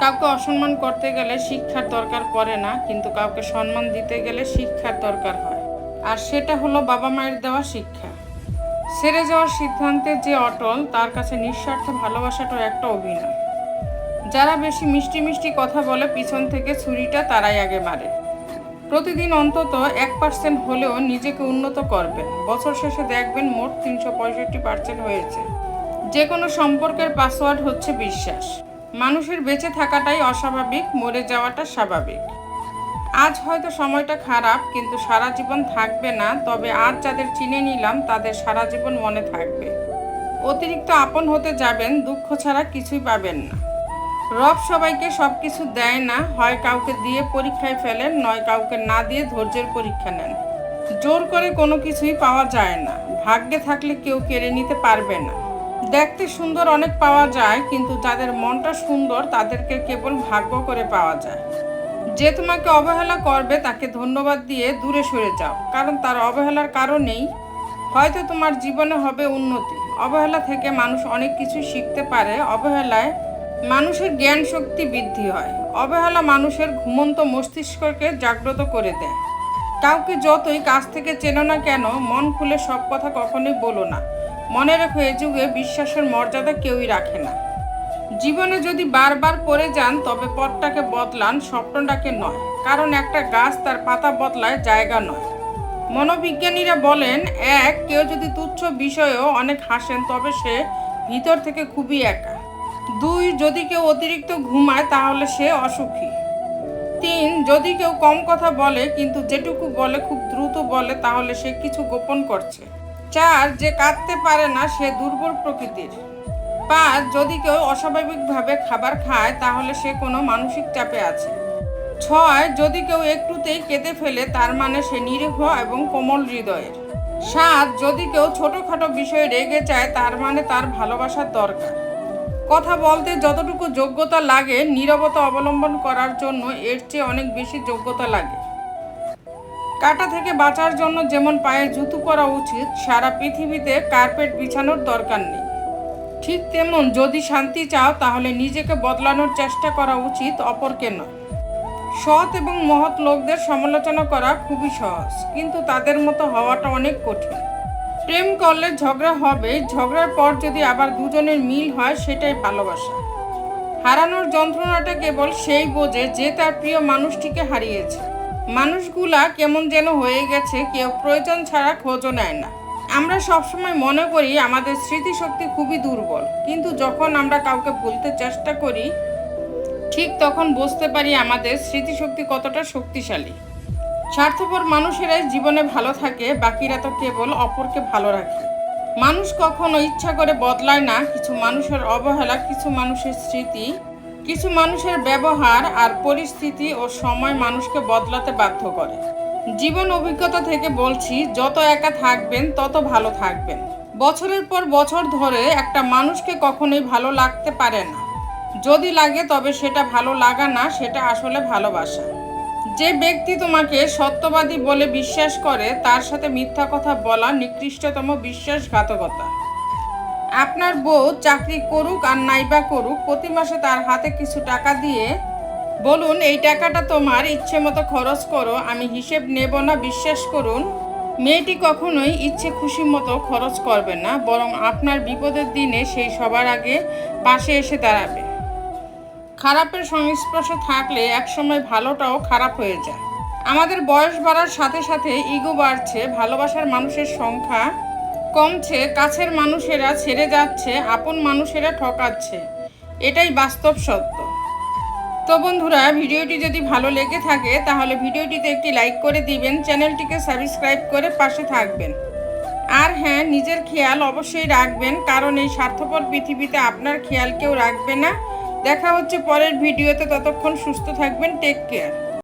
কাউকে অসম্মান করতে গেলে শিক্ষার দরকার পড়ে না, কিন্তু কাউকে সম্মান দিতে গেলে শিক্ষার দরকার হয়। আর সেটা হলো বাবা মায়ের দেওয়া শিক্ষা। ছেড়ে যাওয়ার সিদ্ধান্তে যে অটল, তার কাছে নিঃস্বার্থ ভালোবাসাটাও একটা অভিনয়। যারা বেশি মিষ্টি মিষ্টি কথা বলে পিছন থেকে ছুরিটা তারাই আগে মারে। প্রতিদিন অন্তত 1% হলেও নিজেকে উন্নত করবেন। বছর শেষে দেখবেন মোট 365% হয়েছে। যে কোনো সম্পর্কের পাসওয়ার্ড হচ্ছে বিশ্বাস। মানুষের বেঁচে থাকাটাই অস্বাভাবিক, মরে যাওয়াটা স্বাভাবিক। আজ হয়তো সময়টা খারাপ, কিন্তু সারা জীবন থাকবে না। তবে আজ যাদের চিনে নিলাম তাদের সারা জীবন মনে থাকবে। অতিরিক্ত আপন হতে যাবেন, দুঃখ ছাড়া কিছুই পাবেন না। রব সবাইকে সব কিছু দেয় না, হয় কাউকে দিয়ে পরীক্ষায় ফেলেন, নয় কাউকে না দিয়ে ধৈর্যের পরীক্ষা নেন। জোর করে কোনো কিছুই পাওয়া যায় না, ভাগ্যে থাকলে কেউ কেড়ে নিতে পারবে না। দেখতে সুন্দর অনেক পাওয়া যায়, কিন্তু যাদের মনটা সুন্দর তাদেরকে কেবল ভাগ্য করে পাওয়া যায়। যে তোমাকে অবহেলা করবে তাকে ধন্যবাদ দিয়ে দূরে সরে যাও, কারণ তার অবহেলার কারণেই হয়তো তোমার জীবনে হবে উন্নতি। অবহেলা থেকে মানুষ অনেক কিছু শিখতে পারে। অবহেলায় মানুষের জ্ঞান শক্তি বৃদ্ধি হয়। অবহেলা মানুষের ঘুমন্ত মস্তিষ্ককে জাগ্রত করে দেয়। কাউকে যতই কাছ থেকে চেনো না কেন, মন খুলে সব কথা কখনোই বলো না। মনে রেখো, এ যুগে বিশ্বাসের মর্যাদা কেউই রাখে না। জীবনে যদি বারবার পড়ে যান, তবে পথটাকে বদলান, স্বপ্নটাকে নয়। কারণ একটা গাছ তার পাতা বদলায়, জায়গা নয়। মনোবিজ্ঞানীরা বলেন, কেউ যদি তুচ্ছ বিষয়েও অনেক হাসেন, তবে সে ভিতর থেকে খুবই একা। 2, যদি কেউ অতিরিক্ত ঘুমায় তাহলে সে অসুখী। 3, যদি কেউ কম কথা বলে কিন্তু যেটুকু বলে খুব দ্রুত বলে, তাহলে সে কিছু গোপন করছে। 4, যে কাঁদতে পারে না সে দুর্বল প্রকৃতির। 5, যদি কেউ অস্বাভাবিকভাবে খাবার খায় তাহলে সে কোনো মানসিক চাপে আছে। 6, যদি কেউ একটুতেই কেঁদে ফেলে তার মানে সে নিরীহ এবং কোমল হৃদয়ের। 7, যদি কেউ ছোটোখাটো বিষয়ে রেগে যায় তার মানে তার ভালোবাসার দরকার। কথা বলতে যতটুকু যোগ্যতা লাগে, নীরবতা অবলম্বন করার জন্য এর চেয়ে অনেক বেশি যোগ্যতা লাগে। কাঁটা থেকে বাঁচার জন্য যেমন পায়ে জুতো পরা উচিত, সারা পৃথিবীতে কার্পেট বিছানোর দরকার নেই। ঠিক তেমন যদি শান্তি চাও তাহলে নিজেকে বদলানোর চেষ্টা করা উচিত, অপরকে নয়। সৎ এবং মহৎ লোকদের সমালোচনা করা খুবই সহজ, কিন্তু তাদের মতো হওয়াটা অনেক কঠিন। প্রেম করলে ঝগড়া হবে, ঝগড়ার পর যদি আবার দুজনের মিল হয়, সেটাই ভালোবাসা। হারানোর যন্ত্রণাটা কেবল সেই বোঝে যে তার প্রিয় মানুষটিকে হারিয়েছে। মানুষগুলা কেমন যেন হয়ে গেছে, কেউ প্রয়োজন ছাড়া খোঁজও নেয় না। আমরা সবসময় মনে করি আমাদের স্মৃতিশক্তি খুবই দুর্বল, কিন্তু যখন আমরা কাউকে ভুলতে চেষ্টা করি, ঠিক তখন বুঝতে পারি আমাদের স্মৃতিশক্তি কতটা শক্তিশালী। স্বার্থপর মানুষেরাই জীবনে ভালো থাকে, বাকিরা তো কেবল অপরকে ভালো রাখে। মানুষ কখনো ইচ্ছা করে বদলায় না। কিছু মানুষের অবহেলা, কিছু মানুষের স্মৃতি, কিছু মানুষের ব্যবহার আর পরিস্থিতি ও সময় মানুষকে বদলাতে বাধ্য করে। জীবন অভিজ্ঞতা থেকে বলছি, যত একা থাকবেন তত ভালো থাকবেন। বছরের পর বছর ধরে একটা মানুষকে কখনোই ভালো লাগতে পারে না। যদি লাগে তবে সেটা ভালো লাগা না, সেটা আসলে ভালোবাসা। যে ব্যক্তি তোমাকে সত্যবাদী বলে বিশ্বাস করে, তার সাথে মিথ্যা কথা বলা নিকৃষ্টতম বিশ্বাসঘাতকতা। আপনার বউ চাকরি করুক আর নাইবা করুক, প্রতি মাসে তার হাতে কিছু টাকা দিয়ে বলুন, এই টাকাটা তোমার ইচ্ছে মতো খরচ করো, আমি হিসেব নেব না। বিশ্বাস করুন, মেয়েটি কখনোই ইচ্ছে খুশি মতো খরচ করবে না, বরং আপনার বিপদের দিনে সেই সবার আগে পাশে এসে দাঁড়াবে। খারাপের সংস্পর্শে থাকলে একসময় ভালোটাও খারাপ হয়ে যায়। আমাদের বয়স বাড়ার সাথে সাথে ইগো বাড়ছে, ভালোবাসার মানুষের সংখ্যা কমছে, কাছের মানুষেরা ছেড়ে যাচ্ছে, আপন মানুষেরা ঠকাচ্ছে। এটাই বাস্তব সত্য। তো বন্ধুরা, ভিডিওটি যদি ভালো লেগে থাকে তাহলে ভিডিওটিতে একটি লাইক করে দিবেন, চ্যানেলটিকে সাবস্ক্রাইব করে পাশে থাকবেন। আর হ্যাঁ, নিজের খেয়াল অবশ্যই রাখবেন, কারণ এই স্বার্থপর পৃথিবীতে আপনার খেয়াল কেউ রাখবে না। দেখা হচ্ছে পরের ভিডিওতে, ততক্ষণ সুস্থ থাকবেন। Take care.